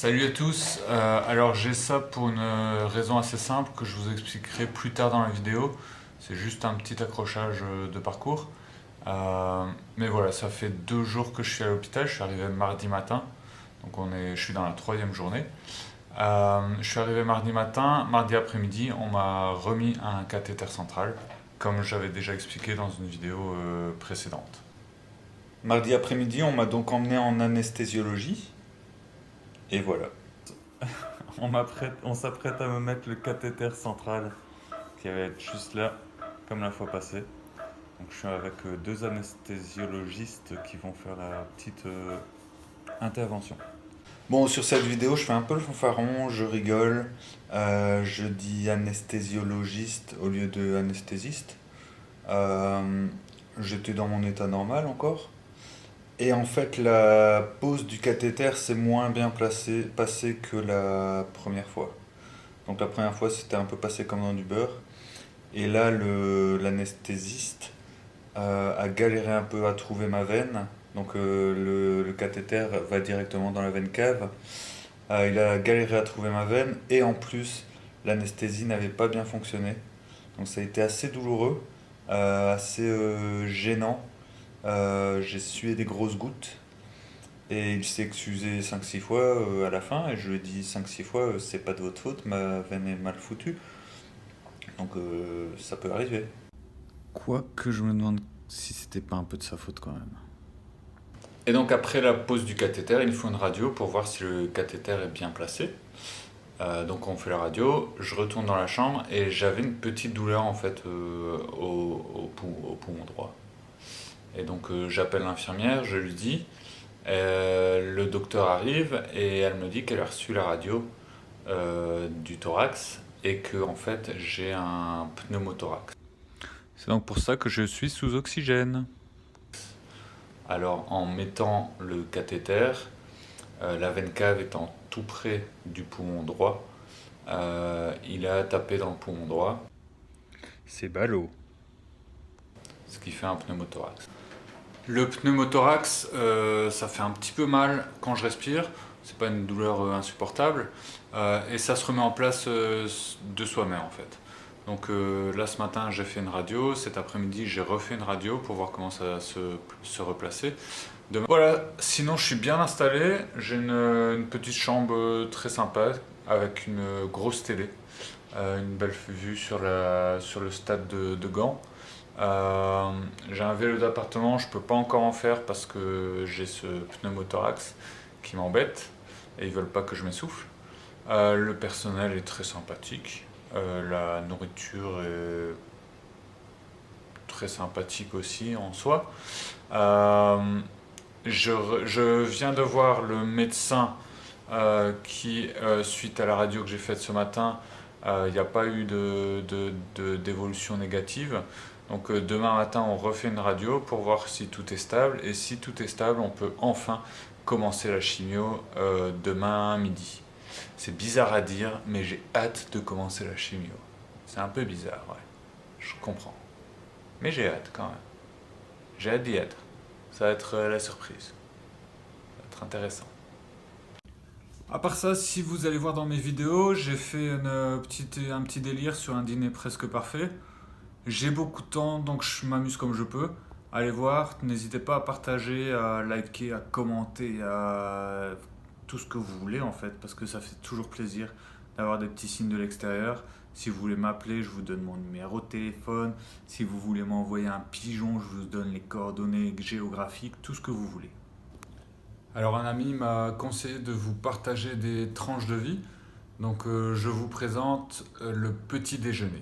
Salut à tous, alors j'ai ça pour une raison assez simple que je vous expliquerai plus tard dans la vidéo. C'est juste un petit accrochage de parcours. Mais voilà, ça fait 2 jours que je suis à l'hôpital, je suis arrivé mardi matin, donc je suis dans la troisième journée. Je suis arrivé mardi matin, mardi après-midi, on m'a remis un cathéter central, comme j'avais déjà expliqué dans une vidéo précédente. Mardi après-midi, on m'a donc emmené en anesthésiologie. Et voilà. On s'apprête à me mettre le cathéter central qui va être juste là, comme la fois passée. Donc je suis avec deux anesthésiologistes qui vont faire la petite intervention. Bon, sur cette vidéo, je fais un peu le fanfaron, je rigole. Je dis anesthésiologiste au lieu de anesthésiste. Euh, J'étais dans mon état normal encore. Et en fait, la pose du cathéter s'est moins bien passée que la première fois. Donc la première fois, c'était un peu passé comme dans du beurre. Et là, l'anesthésiste a galéré un peu à trouver ma veine. Donc le cathéter va directement dans la veine cave. Il a galéré à trouver ma veine. Et en plus, l'anesthésie n'avait pas bien fonctionné. Donc ça a été assez douloureux, assez gênant. J'ai sué des grosses gouttes. Et il s'est excusé 5-6 fois à la fin, et je lui ai dit 5-6 fois, c'est pas de votre faute, ma veine est mal foutue, donc ça peut arriver. Quoique je me demande si c'était pas un peu de sa faute quand même. Et donc après la pose du cathéter, il faut une radio pour voir si le cathéter est bien placé. Donc on fait la radio, je retourne dans la chambre et j'avais une petite douleur en fait au poumon droit. Et donc j'appelle l'infirmière, je lui dis, le docteur arrive et elle me dit qu'elle a reçu la radio du thorax et que en fait j'ai un pneumothorax. C'est donc pour ça que je suis sous oxygène. Alors en mettant le cathéter, la veine cave étant tout près du poumon droit, il a tapé dans le poumon droit, C'est ballot. ce qui fait un pneumothorax. Le pneumothorax, ça fait un petit peu mal quand je respire, c'est pas une douleur insupportable, et ça se remet en place de soi-même en fait. Donc là ce matin j'ai fait une radio, cet après-midi j'ai refait une radio pour voir comment ça se replacer. Voilà, sinon je suis bien installé, j'ai une petite chambre très sympa avec une grosse télé, une belle vue sur le stade de Gand. J'ai un vélo d'appartement, je peux pas encore en faire parce que j'ai ce pneumothorax qui m'embête et ils veulent pas que je m'essouffle. Le personnel est très sympathique, la nourriture est très sympathique aussi en soi. Euh, je viens de voir le médecin qui, suite à la radio que j'ai faite ce matin, il n'y a pas eu d'évolution négative. Donc demain matin, on refait une radio pour voir si tout est stable. Et si tout est stable, on peut enfin commencer la chimio demain midi. C'est bizarre à dire, mais j'ai hâte de commencer la chimio. C'est un peu bizarre, ouais. Je comprends. Mais j'ai hâte quand même. J'ai hâte d'y être. Ça va être la surprise. Ça va être intéressant. À part ça, si vous allez voir dans mes vidéos, j'ai fait un petit délire sur un dîner presque parfait. J'ai beaucoup de temps, donc je m'amuse comme je peux. Allez voir, n'hésitez pas à partager, à liker, à commenter, à tout ce que vous voulez en fait, parce que ça fait toujours plaisir d'avoir des petits signes de l'extérieur. Si vous voulez m'appeler, je vous donne mon numéro de téléphone. Si vous voulez m'envoyer un pigeon, je vous donne les coordonnées géographiques, tout ce que vous voulez. Alors un ami m'a conseillé de vous partager des tranches de vie, donc je vous présente le petit déjeuner.